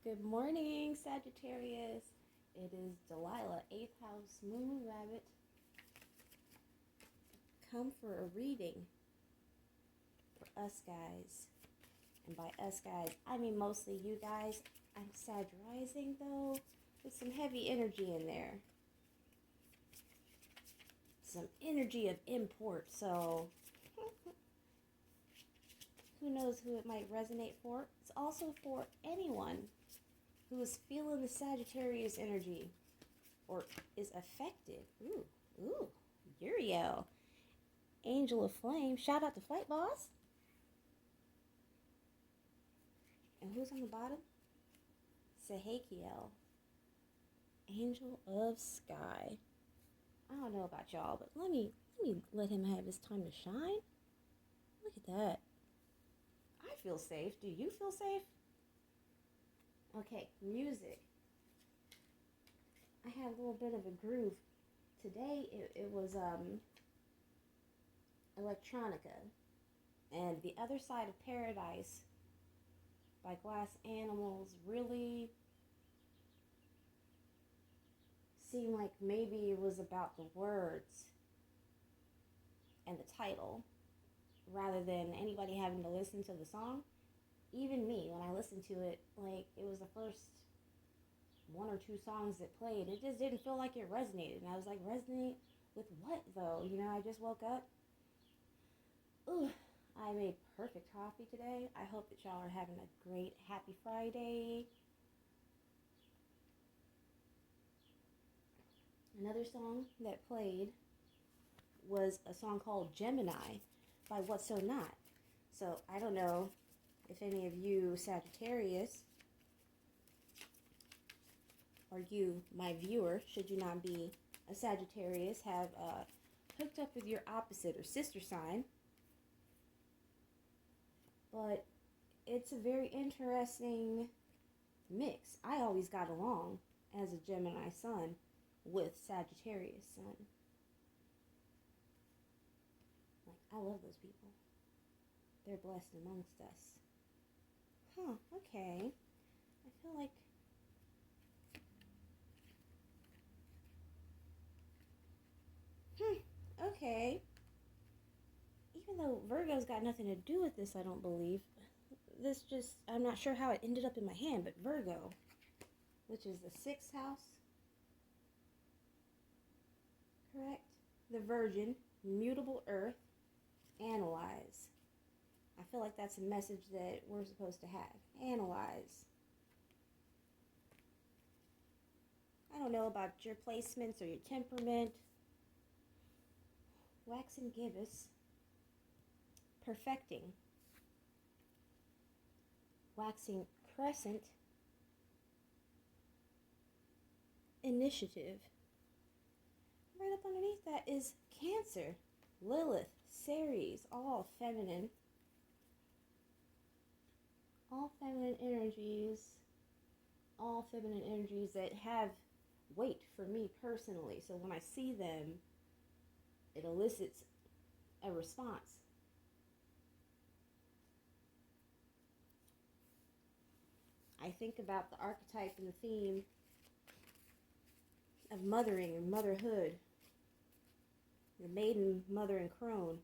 Good morning, Sagittarius. It is Delilah, 8th house, Moon Rabbit. Come for a reading for us guys. And by us guys, I mean mostly you guys. I'm Sag rising though, with some heavy energy in there. Some energy of import, so who knows who it might resonate for. It's also for anyone who is feeling the Sagittarius energy or is affected. Ooh, Uriel. Angel of Flame. Shout out to Flight Boss. And who's on the bottom? Sahakiel. Angel of Sky. I don't know about y'all, but let me let him have his time to shine. Look at that. I feel safe. Do you feel safe? Okay, music. I have a little bit of a groove. Today it was electronica, and The Other Side of Paradise by Glass Animals really seemed like maybe it was about the words and the title rather than anybody having to listen to the song. Even me, when I listened to it, like, it was the first one or two songs that played. It just didn't feel like it resonated. And I was like, resonate with what, though? You know, I just woke up. Ooh, I made perfect coffee today. I hope that y'all are having a great, happy Friday. Another song that played was a song called Gemini by What's So Not. So, I don't know if any of you Sagittarius, or you, my viewer, should you not be a Sagittarius, have hooked up with your opposite or sister sign. But it's a very interesting mix. I always got along as a Gemini sun with Sagittarius sun. Like, I love those people. They're blessed amongst us. Huh, okay. I feel like okay. Even though Virgo's got nothing to do with this, I don't believe. This just, I'm not sure how it ended up in my hand, but Virgo, which is the 6th house, correct? The Virgin, mutable earth, analyze. I feel like that's a message that we're supposed to have. Analyze. I don't know about your placements or your temperament. Waxing gibbous. Perfecting. Waxing crescent. Initiative. Right up underneath that is Cancer. Lilith, Ceres, all feminine. All feminine energies. All feminine energies that have weight for me personally. So when I see them, it elicits a response. I think about the archetype and the theme of mothering and motherhood. The maiden, mother, and crone.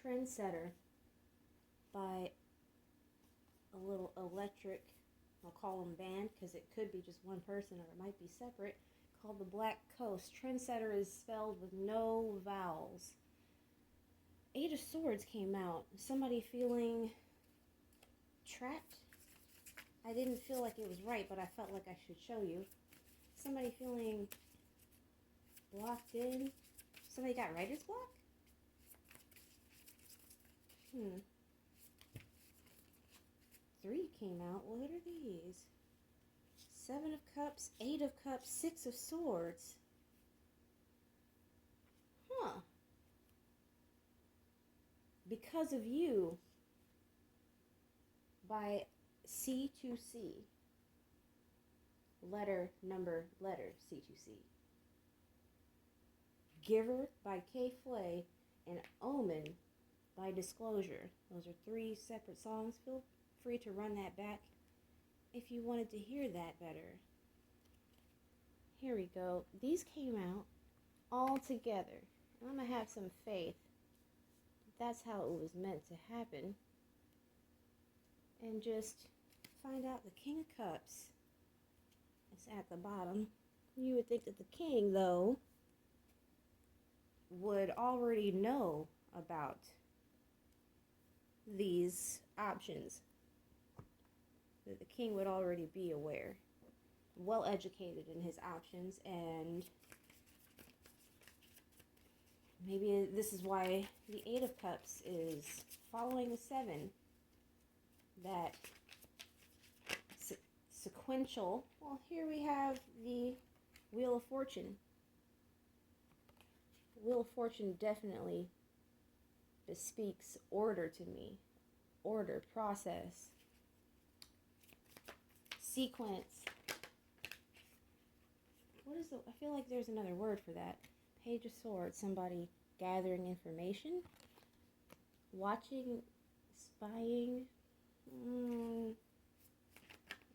Trendsetter by a little electric, I'll call them band because it could be just one person or it might be separate, called the Black Coast. Trendsetter is spelled with no vowels. 8 of Swords came out. Somebody feeling trapped. I didn't feel like it was right, but I felt like I should show you. Somebody feeling blocked in. Somebody got writer's block? 3 came out. What are these? 7 of Cups, 8 of Cups, 6 of Swords. Huh. Because of You by C2C. Letter C2C. Giver by K. Flay and Omen by Disclosure. Those are 3 separate songs. Feel free to run that back if you wanted to hear that better. Here we go. These came out all together. I'm going to have some faith that's how it was meant to happen. And just find out the King of Cups is at the bottom. You would think that the King, though, would already know about these options. That the King would already be aware, well educated in his options, and maybe this is why the 8 of Cups is following the 7. That sequential. Well, here we have the Wheel of Fortune. The Wheel of Fortune definitely bespeaks order to me. Order, process, sequence. What is the, I feel like there's another word for that. Page of Swords, somebody gathering information, watching, spying.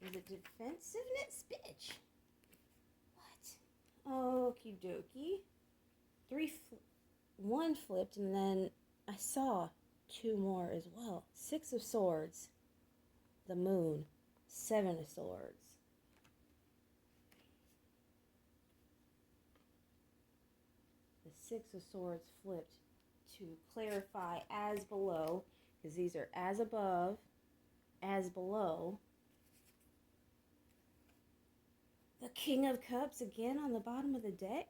Is it defensiveness, bitch? What? Okie dokie. 1 flipped, and then I saw 2 more as well. 6 of Swords, the Moon, 7 of Swords. The 6 of Swords flipped to clarify as below, because these are as above, as below. The King of Cups again on the bottom of the deck.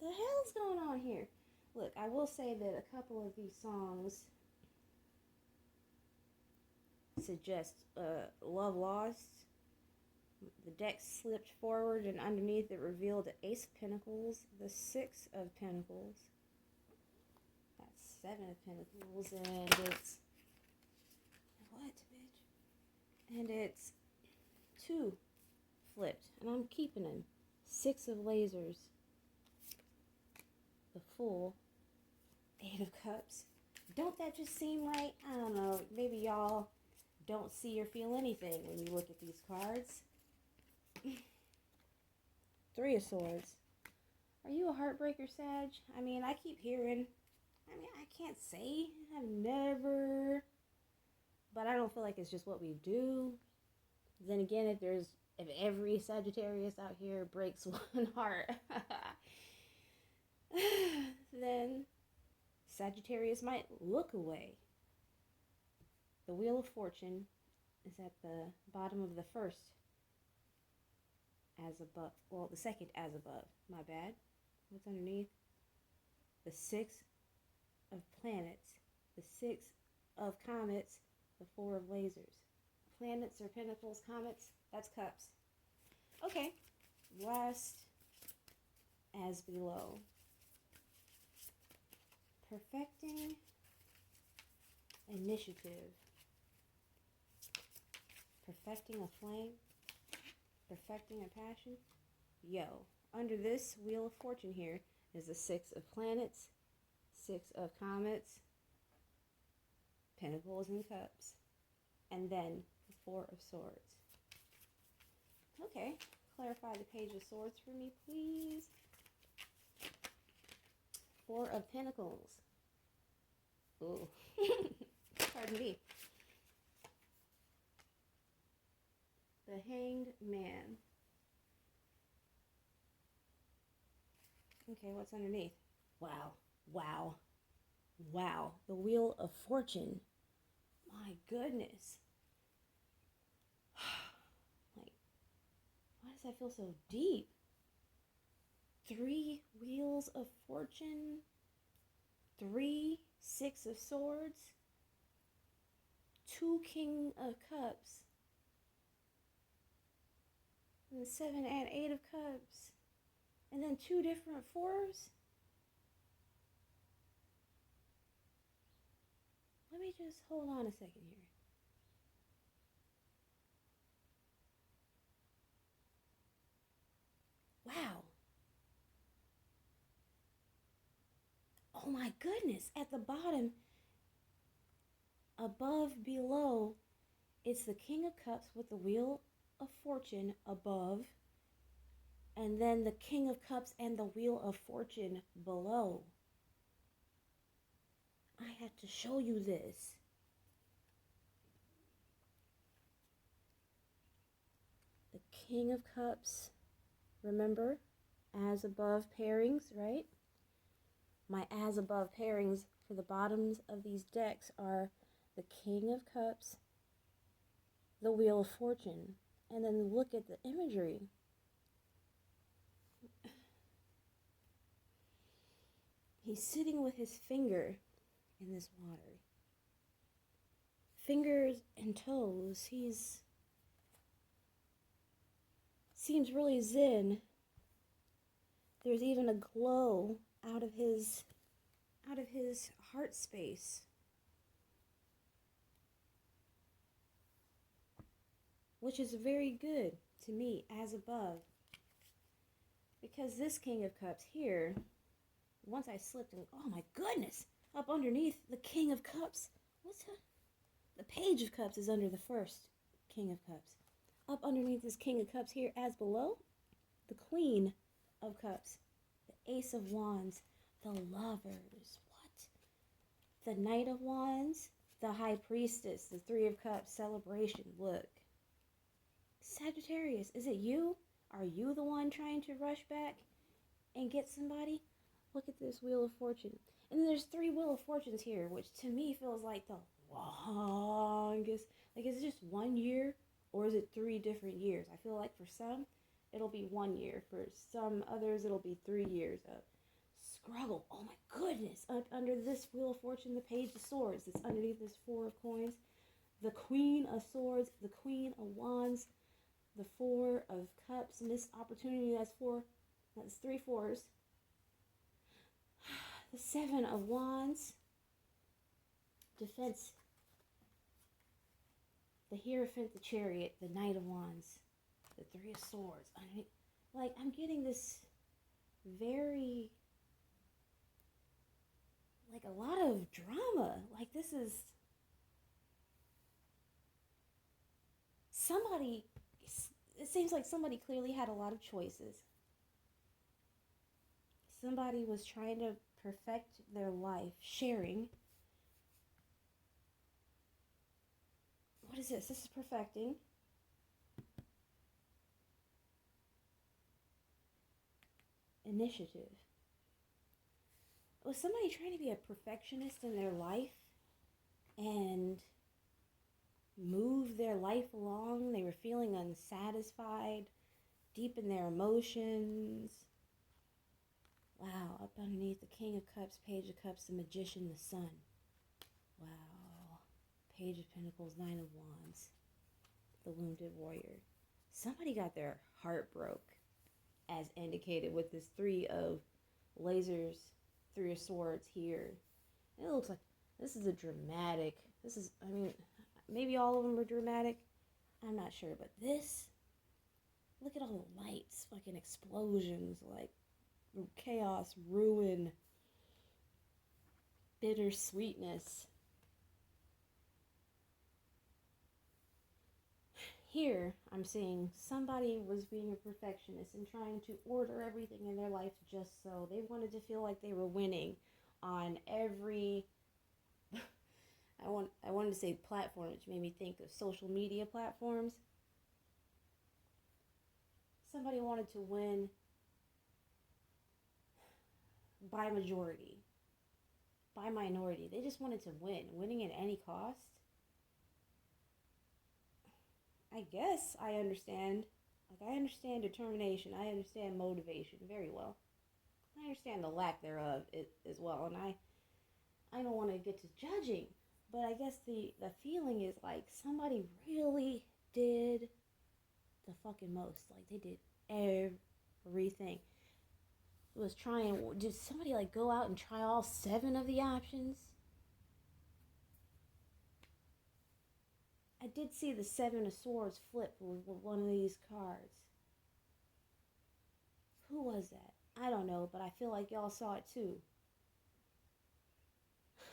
The hell's going on here? Look, I will say that a couple of these songs suggest love lost. The deck slipped forward, and underneath it revealed the Ace of Pentacles, the 6 of Pentacles. That's 7 of Pentacles, and it's... What, bitch? And it's 2 flipped, and I'm keeping them. 6 of Lasers. The Fool. 8 of Cups. Don't that just seem right? I don't know. Maybe y'all don't see or feel anything when you look at these cards. 3 of Swords. Are you a heartbreaker, Sag? I mean, I keep hearing... I can't say. I've never... But I don't feel like it's just what we do. Then again, if every Sagittarius out here breaks one heart, then Sagittarius might look away. The Wheel of Fortune is at the bottom of the first as above. Well, the second as above. My bad. What's underneath? The 6 of planets. The 6 of comets. The 4 of lasers. Planets or pentacles, comets, that's cups. Okay. Last as below. Perfecting initiative. Perfecting a flame. Perfecting a passion. Yo. Under this Wheel of Fortune here is the 6 of planets, 6 of comets, pentacles and cups, and then the 4 of Swords. Okay. Clarify the Page of Swords for me, please. 4 of Pentacles. Ooh. Pardon me. The Hanged Man. Okay, what's underneath? Wow. Wow. Wow. The Wheel of Fortune. My goodness. Like, why does that feel so deep? 3 Wheels of Fortune. 3 6 of Swords. 2 King of Cups. And 7 and 8 of Cups. And then 2 different 4s. Let me just hold on a second here. Wow. Oh my goodness. At the bottom above, below, it's the King of Cups with the Wheel of Fortune above, and then the King of Cups and the Wheel of Fortune below. I had to show you this. The King of Cups, remember, as above pairings, right? My as above pairings for the bottoms of these decks are the King of Cups, the Wheel of Fortune, and then look at the imagery. He's sitting with his finger in this water. Fingers and toes. Seems really zen. There's even a glow out of his heart space. Which is very good to me, as above. Because this King of Cups here, once I slipped and, oh my goodness, up underneath the King of Cups, the Page of Cups is under the first King of Cups. Up underneath this King of Cups here, as below, the Queen of Cups, the Ace of Wands, the Lovers, what? The Knight of Wands, the High Priestess, the Three of Cups, celebration, look. Sagittarius, is it you? Are you the one trying to rush back and get somebody? Look at this Wheel of Fortune. And there's 3 Wheel of Fortunes here, which to me feels like the longest. Like, is it just 1 year? Or is it 3 different years? I feel like for some, it'll be 1 year. For some others, it'll be 3 years of struggle. Oh my goodness. Under this Wheel of Fortune, the Page of Swords. It's underneath this 4 of Coins. The Queen of Swords, the Queen of Wands, the 4 of Cups. Missed opportunity, that's 4. That's 3 fours. The 7 of Wands. Defense. The Hierophant, the Chariot, the Knight of Wands, the 3 of Swords. Like, I'm getting this very, like, a lot of drama. Like, this is somebody, it seems like somebody clearly had a lot of choices. Somebody was trying to perfect their life, sharing. What is this? This is perfecting. Initiative. Was somebody trying to be a perfectionist in their life and move their life along? They were feeling unsatisfied, deep in their emotions. Wow, up underneath the King of Cups, Page of Cups, the Magician, the Sun. Wow. Page of Pentacles, 9 of Wands, the Wounded Warrior. Somebody got their heart broke, as indicated with this 3 of lasers, 3 of Swords here. And it looks like this is a dramatic, I mean, maybe all of them are dramatic. I'm not sure, but this, look at all the lights, fucking explosions, like chaos, ruin, bittersweetness. Here, I'm seeing somebody was being a perfectionist and trying to order everything in their life just so. They wanted to feel like they were winning on every, I wanted to say platform, which made me think of social media platforms. Somebody wanted to win by majority, by minority. They just wanted to win, winning at any cost. I guess I understand. Like, I understand determination. I understand motivation very well. I understand the lack thereof as well. And I don't want to get to judging. But I guess the feeling is like somebody really did the fucking most. Like, they did everything. Was trying. Did somebody, like, go out and try all 7 of the options? I did see the 7 of Swords flip with one of these cards. Who was that? I don't know, but I feel like y'all saw it too.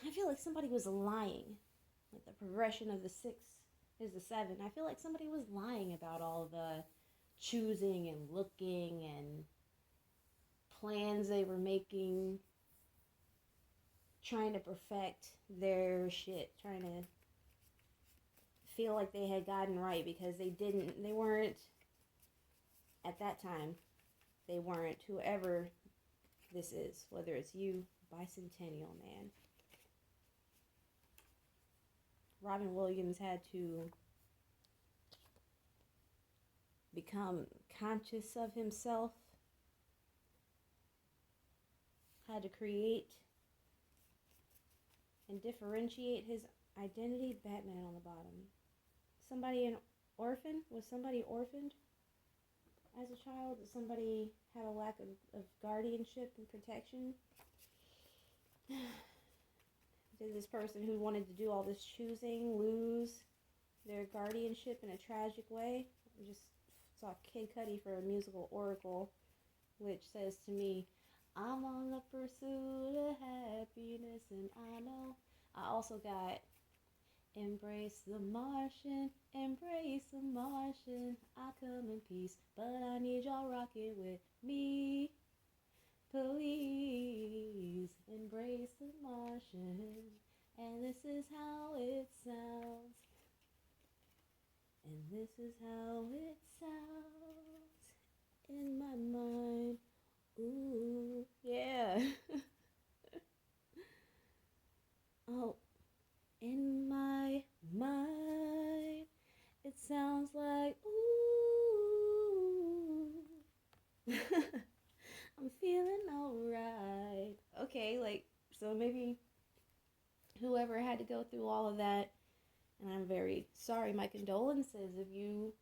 I feel like somebody was lying. Like the progression of the 6 is the 7. I feel like somebody was lying about all the choosing and looking and plans they were making, trying to perfect their shit, trying to feel like they had gotten right, because they weren't, at that time, they weren't. Whoever this is, whether it's you, bicentennial man. Robin Williams had to become conscious of himself, had to create and differentiate his identity. Batman on the bottom. Somebody an orphan? Was somebody orphaned as a child? Somebody had a lack of guardianship and protection? Did this person who wanted to do all this choosing lose their guardianship in a tragic way? I just saw Kid Cudi for a musical oracle, which says to me, I'm on the pursuit of happiness, and I know. I also got embrace the Martian, embrace the Martian. I come in peace, but I need y'all rocking with me. Please embrace the Martian, and this is how it sounds. And this is how it sounds in my mind. Ooh, yeah. Oh, in my mind, it sounds like ooh. I'm feeling alright. Okay, like, so maybe whoever had to go through all of that, and I'm very sorry, my condolences if you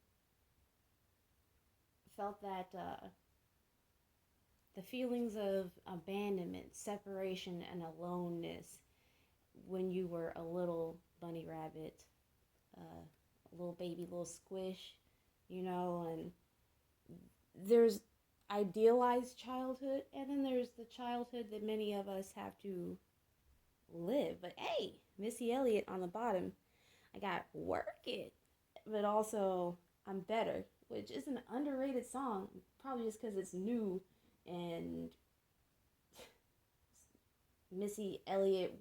felt that, the feelings of abandonment, separation, and aloneness when you were a little bunny rabbit, a little baby, little squish, you know, and there's idealized childhood, and then there's the childhood that many of us have to live. But hey, Missy Elliott on the bottom, I got Work It, but also I'm Better, which is an underrated song, probably just because it's new, and Missy Elliott,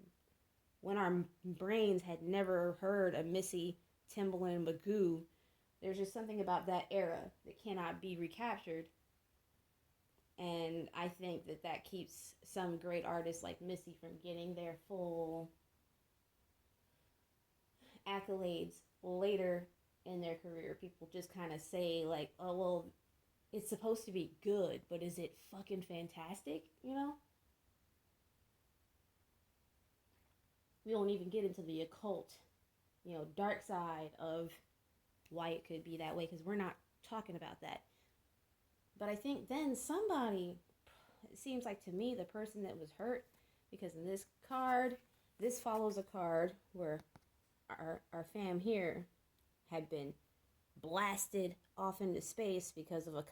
when our brains had never heard a Missy Timbaland Magoo, there's just something about that era that cannot be recaptured. And I think that that keeps some great artists like Missy from getting their full accolades later in their career. People just kind of say like, oh, well, it's supposed to be good, but is it fucking fantastic, you know? We don't even get into the occult, you know, dark side of why it could be that way, because we're not talking about that. But I think then somebody, it seems like to me, the person that was hurt, because in this card, this follows a card where our fam here had been blasted off into space because of a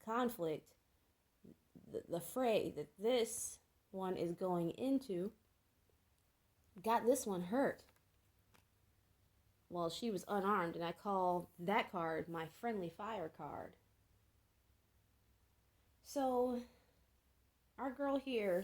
conflict, the fray that this one is going into, got this one hurt while she was unarmed, and I call that card my friendly fire card. So our girl here